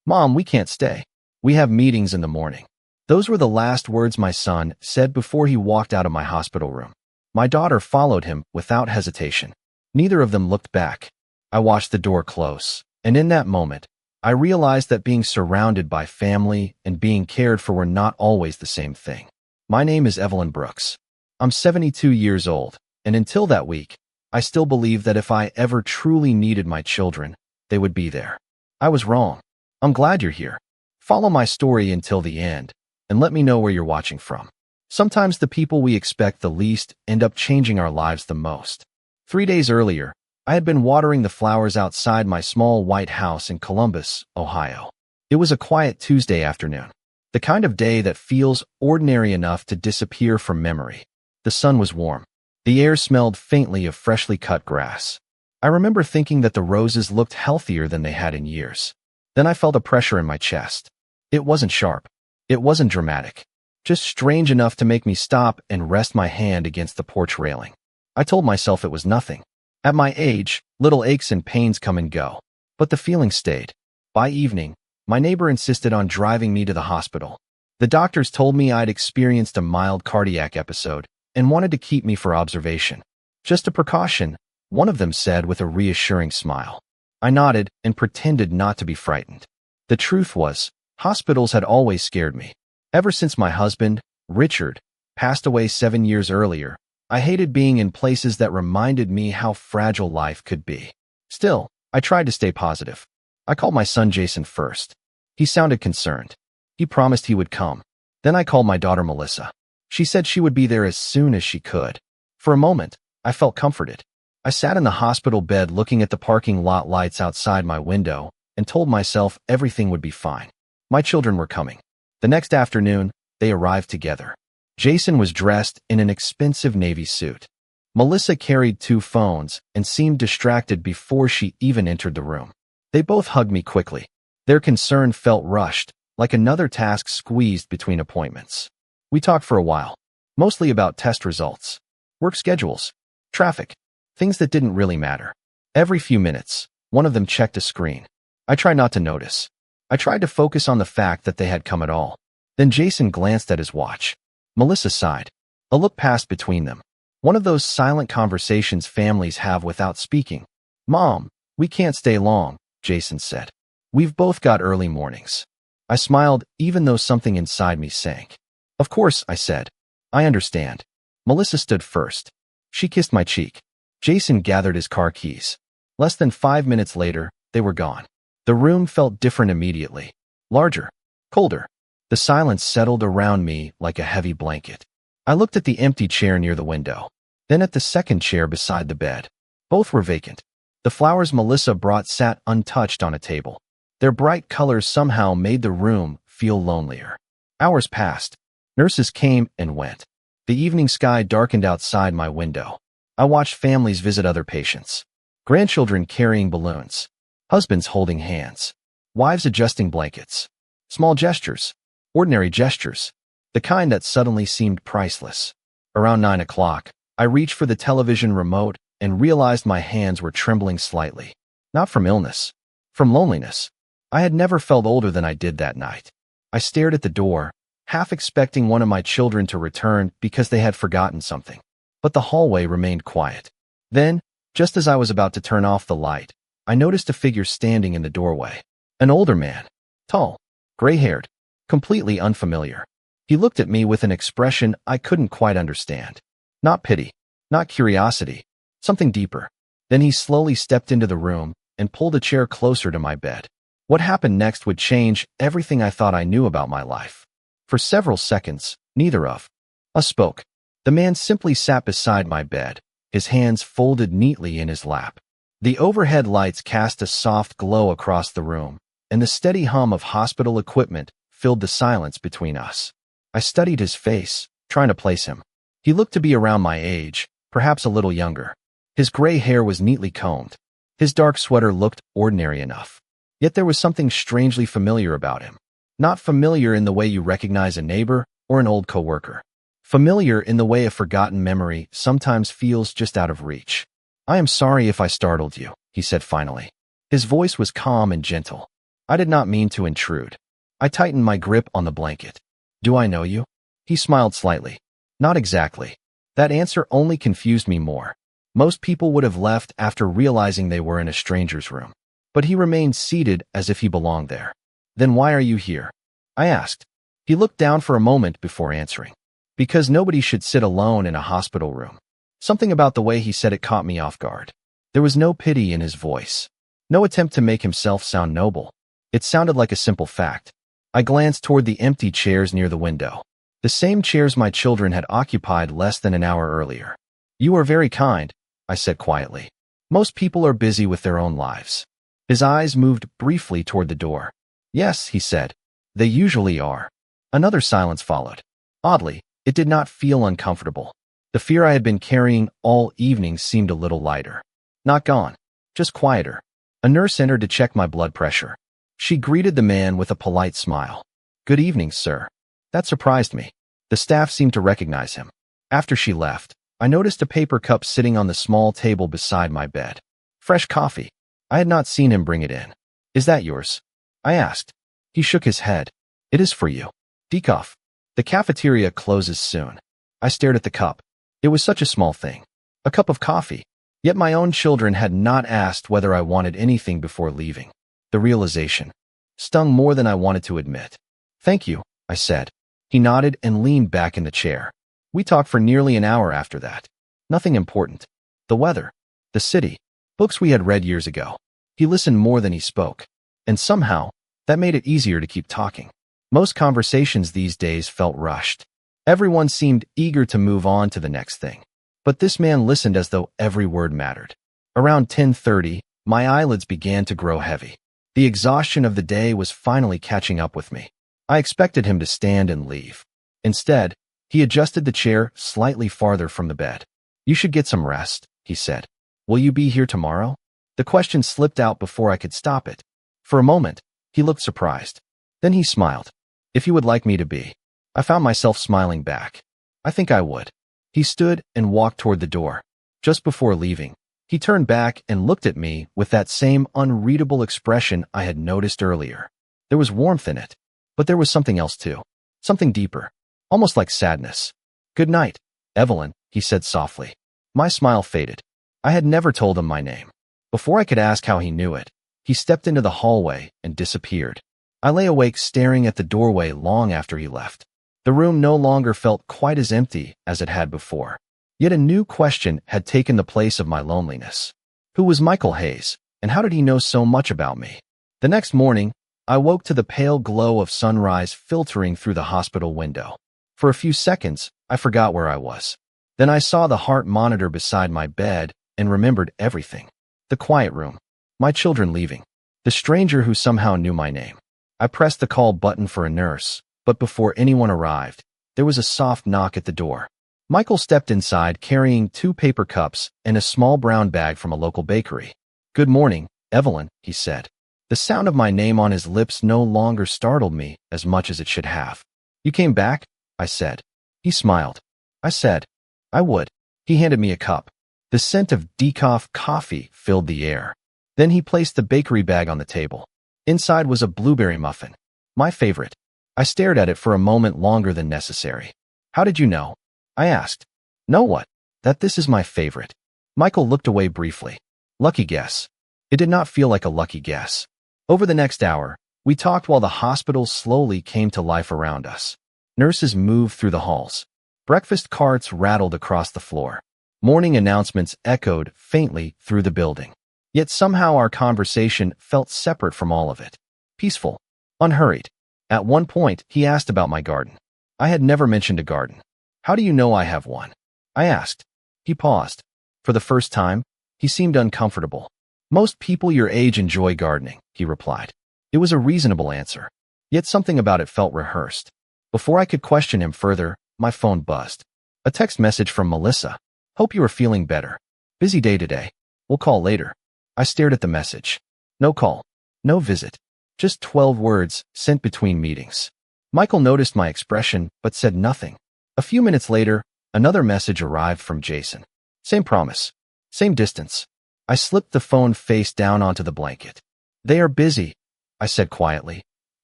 "Mom, we can't stay. We have meetings in the morning." Those were the last words my son said before he walked out of my hospital room. My daughter followed him without hesitation. Neither of them looked back. I watched the door close, and in that moment, I realized that being surrounded by family and being cared for were not always the same thing. My name is Evelyn Brooks. I'm 72 years old, and until that week, I still believed that if I ever truly needed my children, they would be there. I was wrong. I'm glad you're here. Follow my story until the end, and let me know where you're watching from. Sometimes the people we expect the least end up changing our lives the most. 3 days earlier, I had been watering the flowers outside my small white house in Columbus, Ohio. It was a quiet Tuesday afternoon, the kind of day that feels ordinary enough to disappear from memory. The sun was warm. The air smelled faintly of freshly cut grass. I remember thinking that the roses looked healthier than they had in years. Then I felt a pressure in my chest. It wasn't sharp. It wasn't dramatic. Just strange enough to make me stop and rest my hand against the porch railing. I told myself it was nothing. At my age, little aches and pains come and go. But the feeling stayed. By evening, my neighbor insisted on driving me to the hospital. The doctors told me I'd experienced a mild cardiac episode and wanted to keep me for observation. "Just a precaution," one of them said with a reassuring smile. I nodded and pretended not to be frightened. The truth was, hospitals had always scared me. Ever since my husband, Richard, passed away 7 years earlier, I hated being in places that reminded me how fragile life could be. Still, I tried to stay positive. I called my son Jason first. He sounded concerned. He promised he would come. Then I called my daughter Melissa. She said she would be there as soon as she could. For a moment, I felt comforted. I sat in the hospital bed looking at the parking lot lights outside my window and told myself everything would be fine. My children were coming. The next afternoon, they arrived together. Jason was dressed in an expensive navy suit. Melissa carried 2 phones and seemed distracted before she even entered the room. They both hugged me quickly. Their concern felt rushed, like another task squeezed between appointments. We talked for a while, mostly about test results, work schedules, traffic, things that didn't really matter. Every few minutes, one of them checked a screen. I tried not to notice. I tried to focus on the fact that they had come at all. Then Jason glanced at his watch. Melissa sighed. A look passed between them. One of those silent conversations families have without speaking. "Mom, we can't stay long," Jason said. "We've both got early mornings." I smiled, even though something inside me sank. "Of course," I said. "I understand." Melissa stood first. She kissed my cheek. Jason gathered his car keys. Less than 5 minutes later, they were gone. The room felt different immediately. Larger. Colder. The silence settled around me like a heavy blanket. I looked at the empty chair near the window, then at the second chair beside the bed. Both were vacant. The flowers Melissa brought sat untouched on a table. Their bright colors somehow made the room feel lonelier. Hours passed. Nurses came and went. The evening sky darkened outside my window. I watched families visit other patients. Grandchildren carrying balloons. Husbands holding hands. Wives adjusting blankets. Small gestures. Ordinary gestures. The kind that suddenly seemed priceless. Around 9 o'clock, I reached for the television remote and realized my hands were trembling slightly. Not from illness. From loneliness. I had never felt older than I did that night. I stared at the door, half expecting one of my children to return because they had forgotten something. But the hallway remained quiet. Then, just as I was about to turn off the light, I noticed a figure standing in the doorway. An older man. Tall. Gray-haired. Completely unfamiliar. He looked at me with an expression I couldn't quite understand. Not pity. Not curiosity. Something deeper. Then he slowly stepped into the room and pulled a chair closer to my bed. What happened next would change everything I thought I knew about my life. For several seconds, neither of us spoke. The man simply sat beside my bed, his hands folded neatly in his lap. The overhead lights cast a soft glow across the room, and the steady hum of hospital equipment filled the silence between us. I studied his face, trying to place him. He looked to be around my age, perhaps a little younger. His gray hair was neatly combed. His dark sweater looked ordinary enough. Yet there was something strangely familiar about him. Not familiar in the way you recognize a neighbor or an old coworker. Familiar in the way a forgotten memory sometimes feels just out of reach. "I am sorry if I startled you," he said finally. His voice was calm and gentle. I did not mean to intrude. I tightened my grip on the blanket. Do I know you? He smiled slightly. Not exactly. That answer only confused me more. Most people would have left after realizing they were in a stranger's room. But he remained seated as if he belonged there. Then why are you here? I asked. He looked down for a moment before answering. Because nobody should sit alone in a hospital room. Something about the way he said it caught me off guard. There was no pity in his voice. No attempt to make himself sound noble. It sounded like a simple fact. I glanced toward the empty chairs near the window. The same chairs my children had occupied less than an hour earlier. You are very kind, I said quietly. Most people are busy with their own lives. His eyes moved briefly toward the door. Yes, he said. They usually are. Another silence followed. Oddly, it did not feel uncomfortable. The fear I had been carrying all evening seemed a little lighter. Not gone, just quieter. A nurse entered to check my blood pressure. She greeted the man with a polite smile. Good evening, sir. That surprised me. The staff seemed to recognize him. After she left, I noticed a paper cup sitting on the small table beside my bed. Fresh coffee. I had not seen him bring it in. Is that yours? I asked. He shook his head. It is for you. Decaf. The cafeteria closes soon. I stared at the cup. It was such a small thing. A cup of coffee. Yet my own children had not asked whether I wanted anything before leaving. The realization stung more than I wanted to admit. Thank you, I said. He nodded and leaned back in the chair. We talked for nearly an hour after that. Nothing important. The weather. The city. Books we had read years ago. He listened more than he spoke. And somehow, that made it easier to keep talking. Most conversations these days felt rushed. Everyone seemed eager to move on to the next thing. But this man listened as though every word mattered. Around 10:30, my eyelids began to grow heavy. The exhaustion of the day was finally catching up with me. I expected him to stand and leave. Instead, he adjusted the chair slightly farther from the bed. You should get some rest, he said. Will you be here tomorrow? The question slipped out before I could stop it. For a moment, he looked surprised. Then he smiled. If you would like me to be. I found myself smiling back. I think I would. He stood and walked toward the door. Just before leaving, he turned back and looked at me with that same unreadable expression I had noticed earlier. There was warmth in it, but there was something else too. Something deeper, almost like sadness. Good night, Evelyn, he said softly. My smile faded. I had never told him my name. Before I could ask how he knew it, he stepped into the hallway and disappeared. I lay awake staring at the doorway long after he left. The room no longer felt quite as empty as it had before. Yet a new question had taken the place of my loneliness. Who was Michael Hayes, and how did he know so much about me? The next morning, I woke to the pale glow of sunrise filtering through the hospital window. For a few seconds, I forgot where I was. Then I saw the heart monitor beside my bed and remembered everything. The quiet room, my children leaving, the stranger who somehow knew my name. I pressed the call button for a nurse, but before anyone arrived, there was a soft knock at the door. Michael stepped inside carrying 2 paper cups and a small brown bag from a local bakery. Good morning, Evelyn, he said. The sound of my name on his lips no longer startled me as much as it should have. You came back? I said. He smiled. I said I would. He handed me a cup. The scent of decaf coffee filled the air. Then he placed the bakery bag on the table. Inside was a blueberry muffin. My favorite. I stared at it for a moment longer than necessary. How did you know? I asked. Know what? That this is my favorite. Michael looked away briefly. Lucky guess. It did not feel like a lucky guess. Over the next hour, we talked while the hospital slowly came to life around us. Nurses moved through the halls. Breakfast carts rattled across the floor. Morning announcements echoed faintly through the building. Yet somehow our conversation felt separate from all of it. Peaceful. Unhurried. At one point, he asked about my garden. I had never mentioned a garden. How do you know I have one? I asked. He paused. For the first time, he seemed uncomfortable. Most people your age enjoy gardening, he replied. It was a reasonable answer. Yet something about it felt rehearsed. Before I could question him further, my phone buzzed. A text message from Melissa. Hope you are feeling better. Busy day today. We'll call later. I stared at the message. No call. No visit. Just 12 words sent between meetings. Michael noticed my expression, but said nothing. A few minutes later, another message arrived from Jason. Same promise. Same distance. I slipped the phone face down onto the blanket. They are busy, I I said quietly,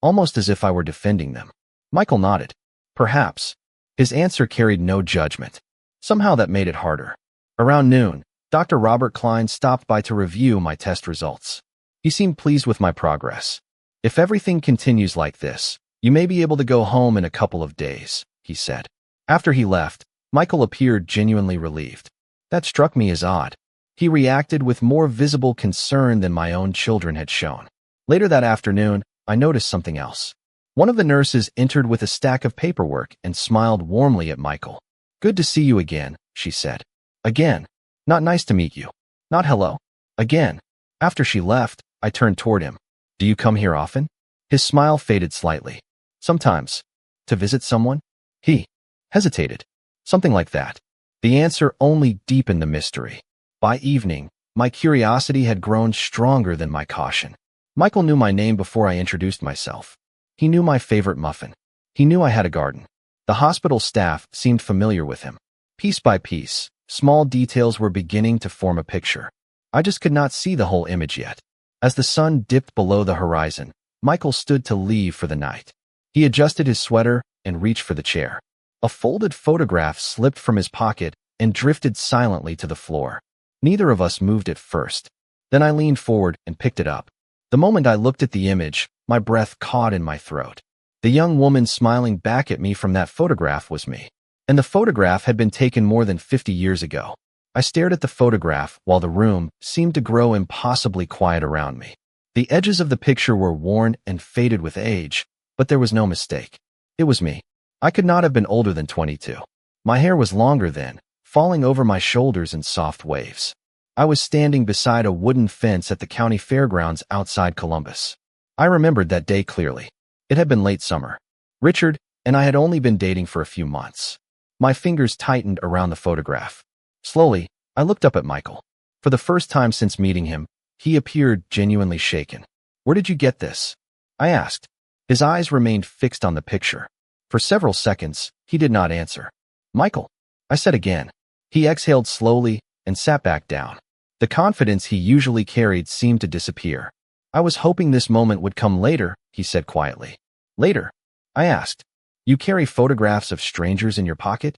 almost as if I were defending them. Michael nodded. Perhaps. His answer carried no judgment. Somehow that made it harder. Around noon, Dr. Robert Klein stopped by to review my test results. He seemed pleased with my progress. If everything continues like this, you may be able to go home in a couple of days, he said. After he left, Michael appeared genuinely relieved. That struck me as odd. He reacted with more visible concern than my own children had shown. Later that afternoon, I noticed something else. One of the nurses entered with a stack of paperwork and smiled warmly at Michael. Good to see you again, she said. Again. Not nice to meet you. Not hello. Again. After she left, I turned toward him. Do you come here often? His smile faded slightly. Sometimes. To visit someone? He hesitated. Something like that. The answer only deepened the mystery. By evening, my curiosity had grown stronger than my caution. Michael knew my name before I introduced myself. He knew my favorite muffin. He knew I had a garden. The hospital staff seemed familiar with him. Piece by piece, small details were beginning to form a picture. I just could not see the whole image yet. As the sun dipped below the horizon, Michael stood to leave for the night. He adjusted his sweater and reached for the chair. A folded photograph slipped from his pocket and drifted silently to the floor. Neither of us moved at first. Then I leaned forward and picked it up. The moment I looked at the image, my breath caught in my throat. The young woman smiling back at me from that photograph was me. And the photograph had been taken more than 50 years ago. I stared at the photograph while the room seemed to grow impossibly quiet around me. The edges of the picture were worn and faded with age, but there was no mistake. It was me. I could not have been older than 22. My hair was longer then, falling over my shoulders in soft waves. I was standing beside a wooden fence at the county fairgrounds outside Columbus. I remembered that day clearly. It had been late summer. Richard and I had only been dating for a few months. My fingers tightened around the photograph. Slowly, I looked up at Michael. For the first time since meeting him, he appeared genuinely shaken. Where did you get this? I asked. His eyes remained fixed on the picture. For several seconds, he did not answer. Michael, I said again. He exhaled slowly and sat back down. The confidence he usually carried seemed to disappear. I was hoping this moment would come later, he said quietly. Later? I asked. You carry photographs of strangers in your pocket?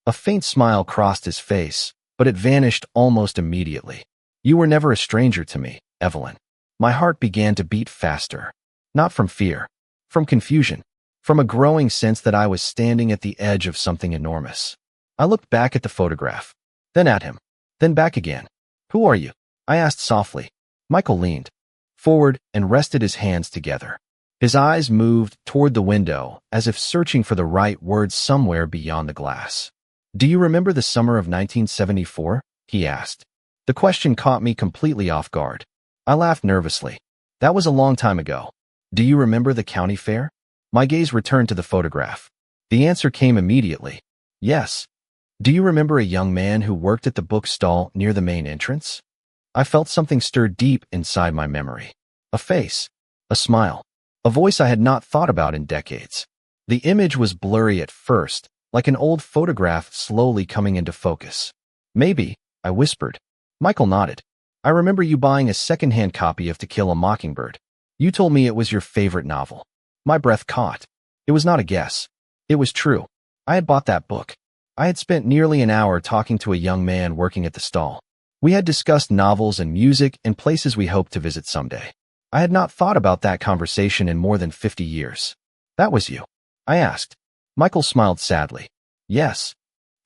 A faint smile crossed his face, but it vanished almost immediately. You were never a stranger to me, Evelyn. My heart began to beat faster. Not from fear. From confusion. From a growing sense that I was standing at the edge of something enormous. I looked back at the photograph, then at him, then back again. Who are you? I asked softly. Michael leaned forward and rested his hands together. His eyes moved toward the window as if searching for the right words somewhere beyond the glass. Do you remember the summer of 1974? He asked. The question caught me completely off guard. I laughed nervously. That was a long time ago. Do you remember the county fair? My gaze returned to the photograph. The answer came immediately. Yes. Do you remember a young man who worked at the bookstall near the main entrance? I felt something stir deep inside my memory. A face. A smile. A voice I had not thought about in decades. The image was blurry at first, like an old photograph slowly coming into focus. Maybe, I whispered. Michael nodded. I remember you buying a second-hand copy of To Kill a Mockingbird. You told me it was your favorite novel. My breath caught. It was not a guess. It was true. I had bought that book. I had spent nearly an hour talking to a young man working at the stall. We had discussed novels and music and places we hoped to visit someday. I had not thought about that conversation in more than 50 years. That was you? I asked. Michael smiled sadly. Yes.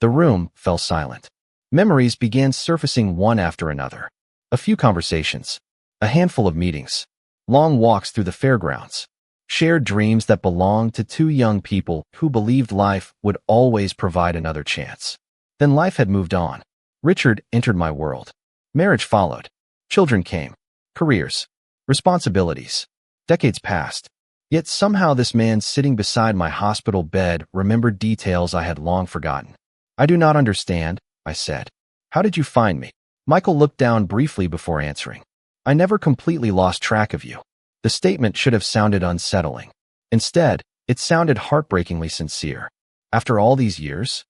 The room fell silent. Memories began surfacing one after another. A few conversations. A handful of meetings. Long walks through the fairgrounds. Shared dreams that belonged to two young people who believed life would always provide another chance. Then life had moved on. Richard entered my world. Marriage followed. Children came. Careers. Responsibilities. Decades passed. Yet somehow this man sitting beside my hospital bed remembered details I had long forgotten. I do not understand, I said. How did you find me? Michael looked down briefly before answering. I never completely lost track of you. The statement should have sounded unsettling. Instead, it sounded heartbreakingly sincere. After all these years?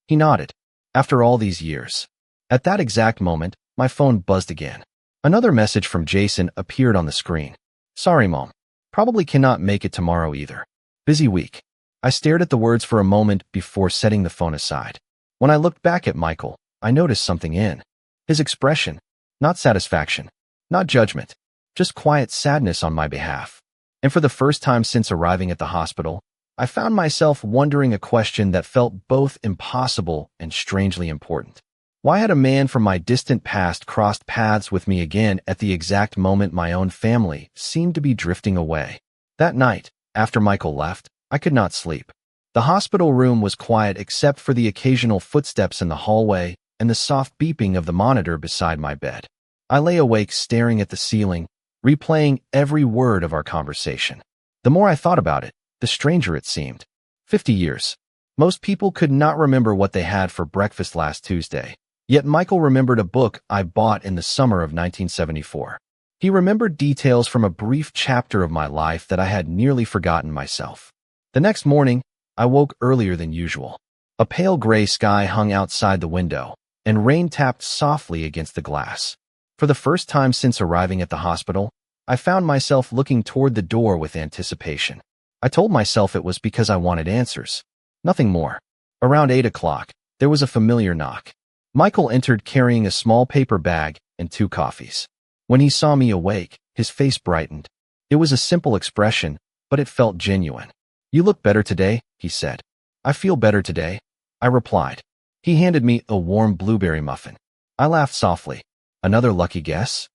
He nodded. After all these years. At that exact moment, my phone buzzed again. Another message from Jason appeared on the screen. Sorry, Mom. Probably cannot make it tomorrow either. Busy week. I stared at the words for a moment before setting the phone aside. When I looked back at Michael, I noticed something in his expression. Not satisfaction, not judgment, just quiet sadness on my behalf. And for the first time since arriving at the hospital, I found myself wondering a question that felt both impossible and strangely important. Why had a man from my distant past crossed paths with me again at the exact moment my own family seemed to be drifting away? That night, after Michael left, I could not sleep. The hospital room was quiet except for the occasional footsteps in the hallway and the soft beeping of the monitor beside my bed. I lay awake staring at the ceiling, replaying every word of our conversation. The more I thought about it, the stranger it seemed. 50 years. Most people could not remember what they had for breakfast last Tuesday. Yet Michael remembered a book I bought in the summer of 1974. He remembered details from a brief chapter of my life that I had nearly forgotten myself. The next morning, I woke earlier than usual. A pale gray sky hung outside the window, and rain tapped softly against the glass. For the first time since arriving at the hospital, I found myself looking toward the door with anticipation. I told myself it was because I wanted answers. Nothing more. Around 8 o'clock, there was a familiar knock. Michael entered carrying a small paper bag and 2 coffees. When he saw me awake, his face brightened. It was a simple expression, but it felt genuine. "You look better today," he said. "I feel better today," I replied. He handed me a warm blueberry muffin. I laughed softly. "Another lucky guess?"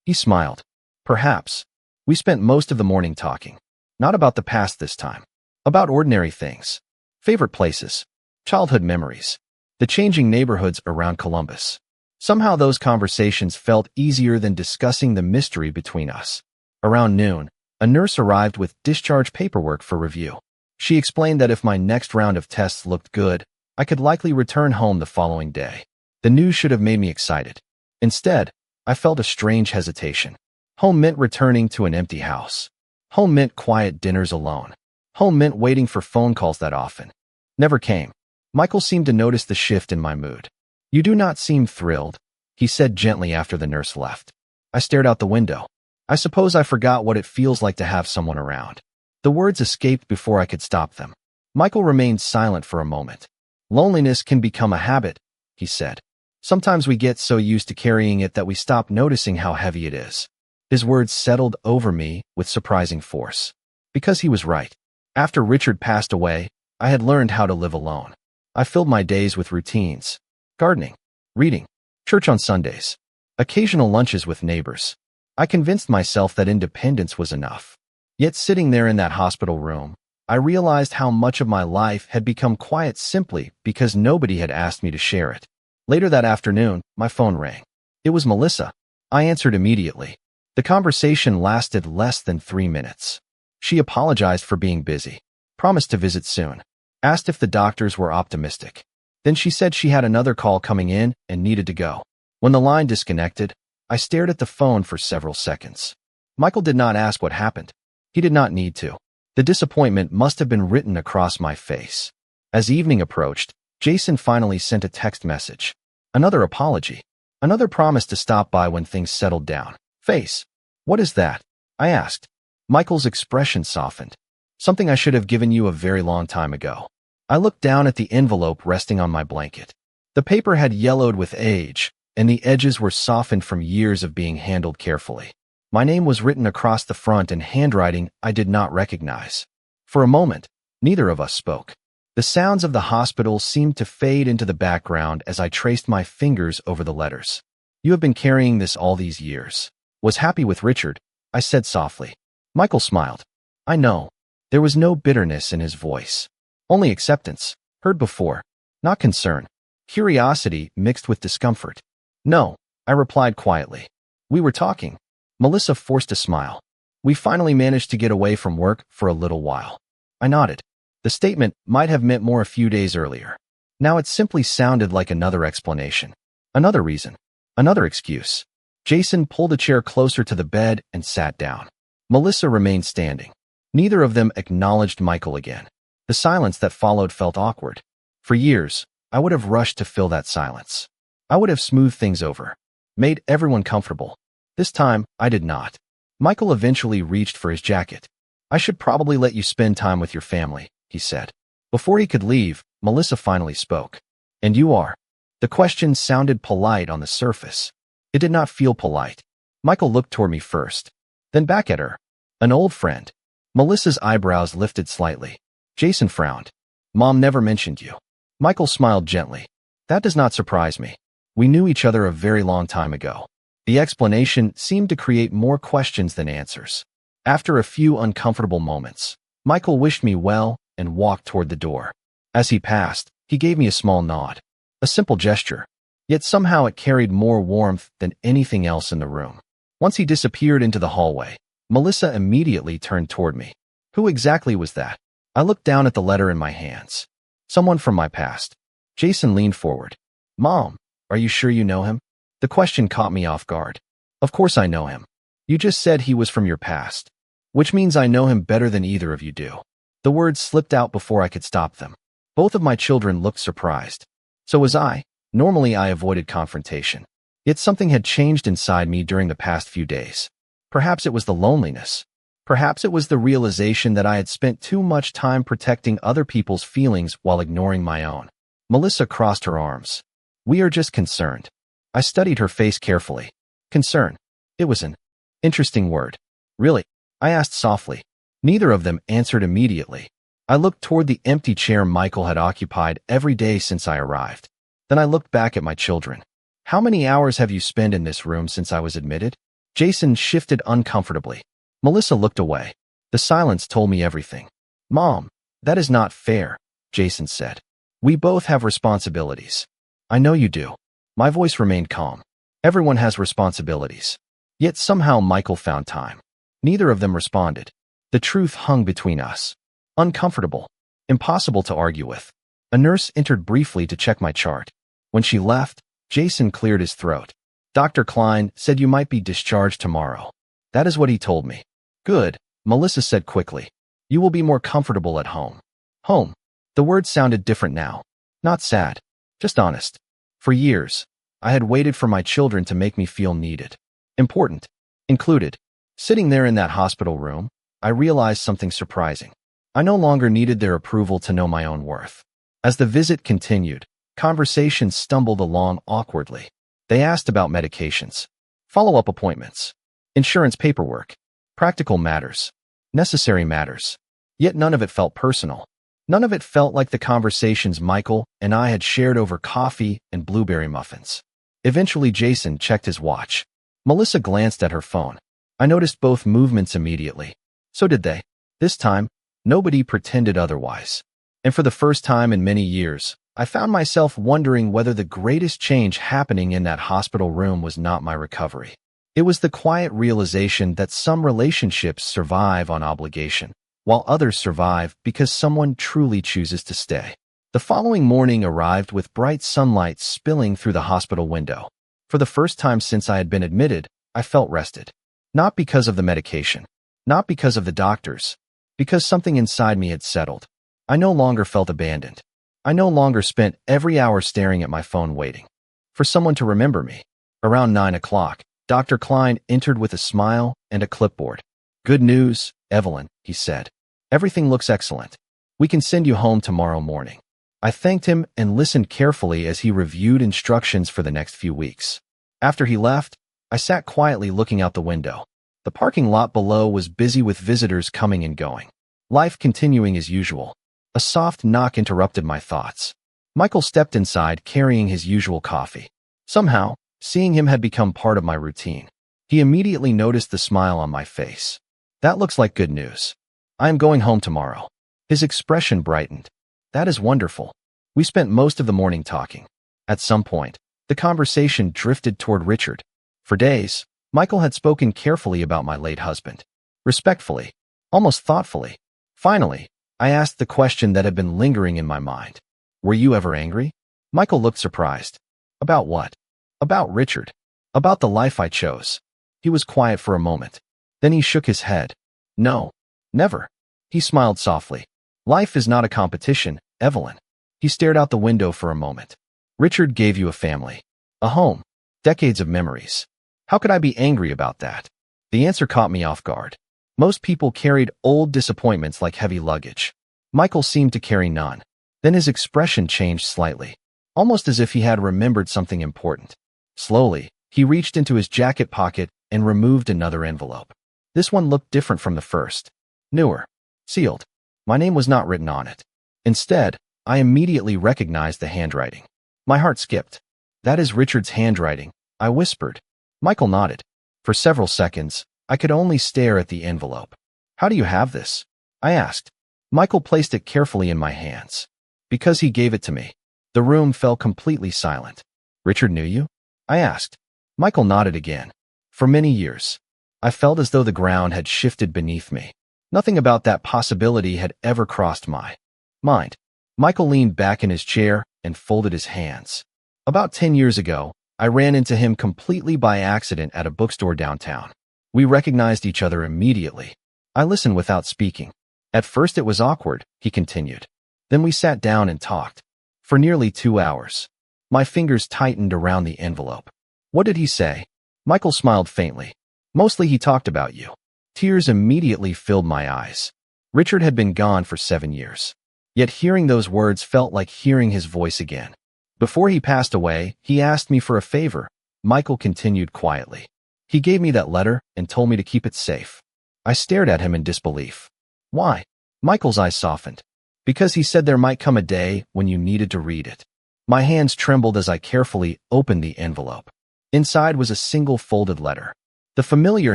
He smiled. "Perhaps." We spent most of the morning talking. Not about the past this time. About ordinary things. Favorite places. Childhood memories. The changing neighborhoods around Columbus. Somehow those conversations felt easier than discussing the mystery between us. Around noon, a nurse arrived with discharge paperwork for review. She explained that if my next round of tests looked good, I could likely return home the following day. The news should have made me excited. Instead, I felt a strange hesitation. Home meant returning to an empty house. Home meant quiet dinners alone. Home meant waiting for phone calls that often never came. Michael seemed to notice the shift in my mood. "You do not seem thrilled," he said gently after the nurse left. I stared out the window. I suppose I forgot what it feels like to have someone around. The words escaped before I could stop them. Michael remained silent for a moment. "Loneliness can become a habit," he said. "Sometimes we get so used to carrying it that we stop noticing how heavy it is." His words settled over me with surprising force. Because he was right. After Richard passed away, I had learned how to live alone. I filled my days with routines. Gardening, reading, church on Sundays, occasional lunches with neighbors. I convinced myself that independence was enough. Yet sitting there in that hospital room, I realized how much of my life had become quiet simply because nobody had asked me to share it. Later that afternoon, my phone rang. It was Melissa. I answered immediately. The conversation lasted less than 3 minutes. She apologized for being busy, promised to visit soon, asked if the doctors were optimistic. Then she said she had another call coming in and needed to go. When the line disconnected, I stared at the phone for several seconds. Michael did not ask what happened. He did not need to. The disappointment must have been written across my face. As evening approached, Jason finally sent a text message. Another apology. Another promise to stop by when things settled down. "Face. What is that?" I asked. Michael's expression softened. "Something I should have given you a very long time ago." I looked down at the envelope resting on my blanket. The paper had yellowed with age, and the edges were softened from years of being handled carefully. My name was written across the front in handwriting I did not recognize. For a moment, neither of us spoke. The sounds of the hospital seemed to fade into the background as I traced my fingers over the letters. "You have been carrying this all these years. Was happy with Richard," I said softly. Michael smiled. I know. There was no bitterness in his voice. Only acceptance, heard before. Not concern. Curiosity mixed with discomfort. "No," I replied quietly. "We were talking." Melissa forced a smile. "We finally managed to get away from work for a little while." I nodded. The statement might have meant more a few days earlier. Now it simply sounded like another explanation. Another reason. Another excuse. Jason pulled a chair closer to the bed and sat down. Melissa remained standing. Neither of them acknowledged Michael again. The silence that followed felt awkward. For years, I would have rushed to fill that silence. I would have smoothed things over, made everyone comfortable. This time, I did not. Michael eventually reached for his jacket. I should probably let you spend time with your family, he said. Before he could leave, Melissa finally spoke. And you are? The question sounded polite on the surface. It did not feel polite. Michael looked toward me first, then back at her. An old friend. Melissa's eyebrows lifted slightly. Jason frowned. Mom never mentioned you. Michael smiled gently. That does not surprise me. We knew each other a very long time ago. The explanation seemed to create more questions than answers. After a few uncomfortable moments, Michael wished me well and walked toward the door. As he passed, he gave me a small nod. A simple gesture, yet somehow it carried more warmth than anything else in the room. Once he disappeared into the hallway, Melissa immediately turned toward me. Who exactly was that? I looked down at the letter in my hands. Someone from my past. Jason leaned forward. Mom, are you sure you know him? The question caught me off guard. Of course I know him. You just said he was from your past, which means I know him better than either of you do. The words slipped out before I could stop them. Both of my children looked surprised. So was I. Normally I avoided confrontation. Yet something had changed inside me during the past few days. Perhaps it was the loneliness. Perhaps it was the realization that I had spent too much time protecting other people's feelings while ignoring my own. Melissa crossed her arms. We are just concerned. I studied her face carefully. Concern. It was an interesting word. Really? I asked softly. Neither of them answered immediately. I looked toward the empty chair Michael had occupied every day since I arrived. Then I looked back at my children. How many hours have you spent in this room since I was admitted? Jason shifted uncomfortably. Melissa looked away. The silence told me everything. Mom, that is not fair, Jason said. We both have responsibilities. I know you do. My voice remained calm. Everyone has responsibilities. Yet somehow Michael found time. Neither of them responded. The truth hung between us. Uncomfortable. Impossible to argue with. A nurse entered briefly to check my chart. When she left, Jason cleared his throat. Dr. Klein said you might be discharged tomorrow. That is what he told me. Good, Melissa said quickly. You will be more comfortable at home. Home. The word sounded different now. Not sad. Just honest. For years, I had waited for my children to make me feel needed. Important. Included. Sitting there in that hospital room, I realized something surprising. I no longer needed their approval to know my own worth. As the visit continued, conversations stumbled along awkwardly. They asked about medications, follow-up appointments, insurance paperwork, practical matters, necessary matters. Yet none of it felt personal. None of it felt like the conversations Michael and I had shared over coffee and blueberry muffins. Eventually, Jason checked his watch. Melissa glanced at her phone. I noticed both movements immediately. So did they. This time, nobody pretended otherwise. And for the first time in many years, I found myself wondering whether the greatest change happening in that hospital room was not my recovery. It was the quiet realization that some relationships survive on obligation, while others survive because someone truly chooses to stay. The following morning arrived with bright sunlight spilling through the hospital window. For the first time since I had been admitted, I felt rested. Not because of the medication, not because of the doctors, because something inside me had settled. I no longer felt abandoned. I no longer spent every hour staring at my phone waiting for someone to remember me. Around 9 o'clock, Dr. Klein entered with a smile and a clipboard. Good news, Evelyn, he said. Everything looks excellent. We can send you home tomorrow morning. I thanked him and listened carefully as he reviewed instructions for the next few weeks. After he left, I sat quietly looking out the window. The parking lot below was busy with visitors coming and going. Life continuing as usual. A soft knock interrupted my thoughts. Michael stepped inside carrying his usual coffee. Somehow, seeing him had become part of my routine. He immediately noticed the smile on my face. That looks like good news. I am going home tomorrow. His expression brightened. That is wonderful. We spent most of the morning talking. At some point, the conversation drifted toward Richard. For days, Michael had spoken carefully about my late husband. Respectfully, almost thoughtfully. Finally, I asked the question that had been lingering in my mind. Were you ever angry? Michael looked surprised. About what? About Richard. About the life I chose. He was quiet for a moment. Then he shook his head. No, never. He smiled softly. Life is not a competition, Evelyn. He stared out the window for a moment. Richard gave you a family, a home, decades of memories. How could I be angry about that? The answer caught me off guard. Most people carried old disappointments like heavy luggage. Michael seemed to carry none. Then his expression changed slightly, almost as if he had remembered something important. Slowly, he reached into his jacket pocket and removed another envelope. This one looked different from the first. Newer. Sealed. My name was not written on it. Instead, I immediately recognized the handwriting. My heart skipped. "That is Richard's handwriting," I whispered. Michael nodded. For several seconds, I could only stare at the envelope. "How do you have this?" I asked. Michael placed it carefully in my hands. "Because he gave it to me." The room fell completely silent. "Richard knew you?" I asked. Michael nodded again. "For many years." I felt as though the ground had shifted beneath me. Nothing about that possibility had ever crossed my mind. Michael leaned back in his chair and folded his hands. "About 10 years ago, I ran into him completely by accident at a bookstore downtown. We recognized each other immediately. I listened without speaking. At first it was awkward," he continued. "Then we sat down and talked. For nearly 2 hours. My fingers tightened around the envelope." "What did he say?" Michael smiled faintly. "Mostly he talked about you." Tears immediately filled my eyes. Richard had been gone for 7 years. Yet hearing those words felt like hearing his voice again. "Before he passed away, he asked me for a favor," Michael continued quietly. "He gave me that letter and told me to keep it safe." I stared at him in disbelief. "Why?" Michael's eyes softened. "Because he said there might come a day when you needed to read it." My hands trembled as I carefully opened the envelope. Inside was a single folded letter. The familiar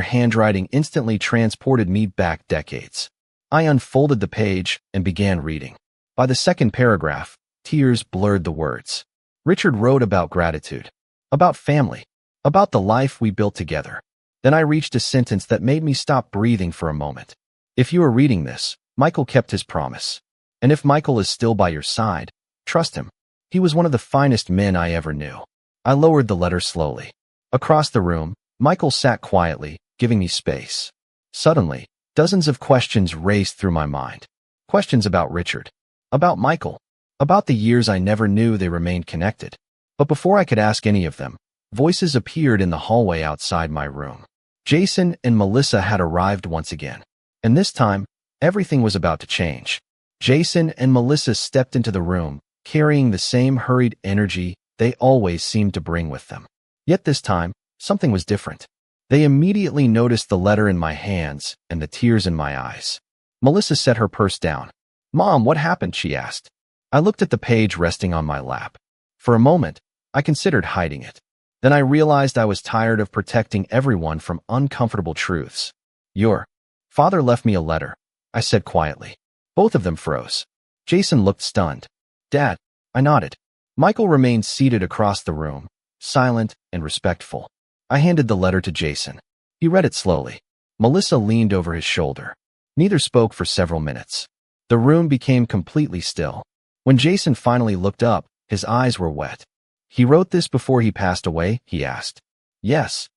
handwriting instantly transported me back decades. I unfolded the page and began reading. By the second paragraph, tears blurred the words. Richard wrote about gratitude, about family, about the life we built together. Then I reached a sentence that made me stop breathing for a moment. "If you are reading this, Michael kept his promise. And if Michael is still by your side, trust him. He was one of the finest men I ever knew." I lowered the letter slowly. Across the room, Michael sat quietly, giving me space. Suddenly, dozens of questions raced through my mind. Questions about Richard, about Michael, about the years I never knew they remained connected. But before I could ask any of them, voices appeared in the hallway outside my room. Jason and Melissa had arrived once again. And this time, everything was about to change. Jason and Melissa stepped into the room, carrying the same hurried energy they always seemed to bring with them. Yet this time, something was different. They immediately noticed the letter in my hands and the tears in my eyes. Melissa set her purse down. "Mom, what happened?" she asked. I looked at the page resting on my lap. For a moment, I considered hiding it. Then I realized I was tired of protecting everyone from uncomfortable truths. "Your father left me a letter," I said quietly. Both of them froze. Jason looked stunned. "Dad," I nodded. Michael remained seated across the room, silent and respectful. I handed the letter to Jason. He read it slowly. Melissa leaned over his shoulder. Neither spoke for several minutes. The room became completely still. When Jason finally looked up, his eyes were wet. "He wrote this before he passed away?" he asked. "Yes."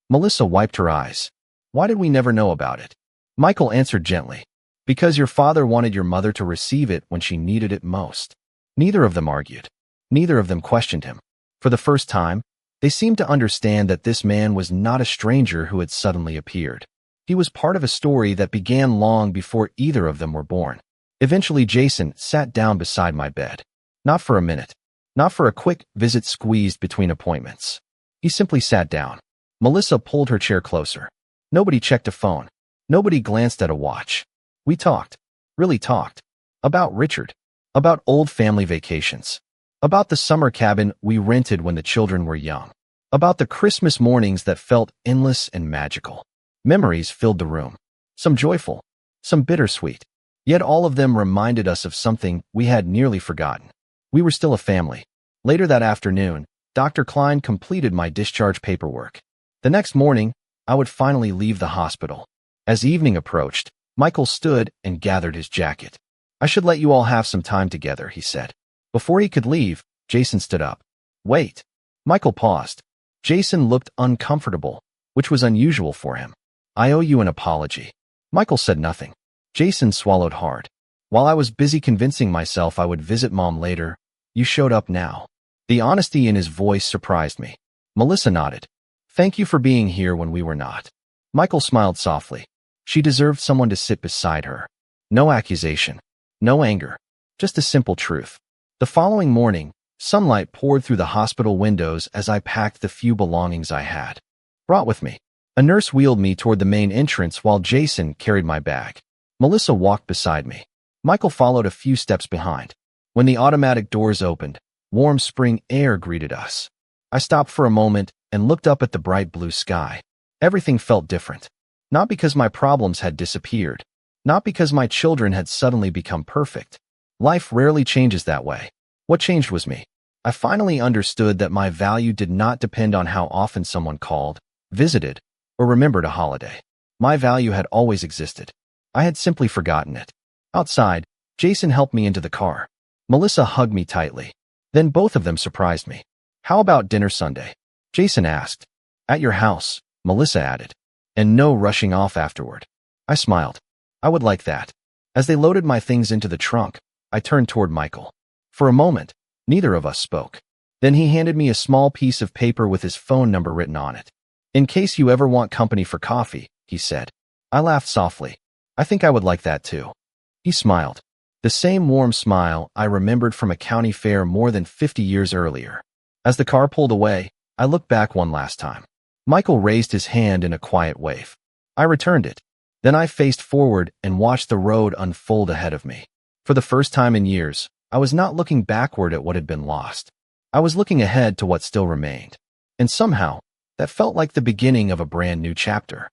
Melissa wiped her eyes. "Why did we never know about it?" Michael answered gently. "Because your father wanted your mother to receive it when she needed it most." Neither of them argued. Neither of them questioned him. For the first time, they seemed to understand that this man was not a stranger who had suddenly appeared. He was part of a story that began long before either of them were born. Eventually, Jason sat down beside my bed. Not for a minute. Not for a quick visit squeezed between appointments. He simply sat down. Melissa pulled her chair closer. Nobody checked a phone. Nobody glanced at a watch. We talked. Really talked. About Richard. About old family vacations. About the summer cabin we rented when the children were young. About the Christmas mornings that felt endless and magical. Memories filled the room. Some joyful. Some bittersweet. Yet all of them reminded us of something we had nearly forgotten. We were still a family. Later that afternoon, Dr. Klein completed my discharge paperwork. The next morning, I would finally leave the hospital. As evening approached, Michael stood and gathered his jacket. "I should let you all have some time together," he said. Before he could leave, Jason stood up. "Wait." Michael paused. Jason looked uncomfortable, which was unusual for him. "I owe you an apology." Michael said nothing. Jason swallowed hard. "While I was busy convincing myself I would visit Mom later, you showed up now." The honesty in his voice surprised me. Melissa nodded. "Thank you for being here when we were not." Michael smiled softly. She deserved someone to sit beside her. No accusation, no anger, just a simple truth. The following morning, sunlight poured through the hospital windows as I packed the few belongings I had brought with me. A nurse wheeled me toward the main entrance while Jason carried my bag. Melissa walked beside me. Michael followed a few steps behind. When the automatic doors opened, warm spring air greeted us. I stopped for a moment and looked up at the bright blue sky. Everything felt different. Not because my problems had disappeared. Not because my children had suddenly become perfect. Life rarely changes that way. What changed was me. I finally understood that my value did not depend on how often someone called, visited, or remembered a holiday. My value had always existed. I had simply forgotten it. Outside, Jason helped me into the car. Melissa hugged me tightly. Then both of them surprised me. "How about dinner Sunday?" Jason asked. "At your house," Melissa added. "And no rushing off afterward." I smiled. "I would like that." As they loaded my things into the trunk, I turned toward Michael. For a moment, neither of us spoke. Then he handed me a small piece of paper with his phone number written on it. "In case you ever want company for coffee," he said. I laughed softly. "I think I would like that too." He smiled. The same warm smile I remembered from a county fair more than 50 years earlier. As the car pulled away, I looked back one last time. Michael raised his hand in a quiet wave. I returned it. Then I faced forward and watched the road unfold ahead of me. For the first time in years, I was not looking backward at what had been lost. I was looking ahead to what still remained. And somehow, that felt like the beginning of a brand new chapter.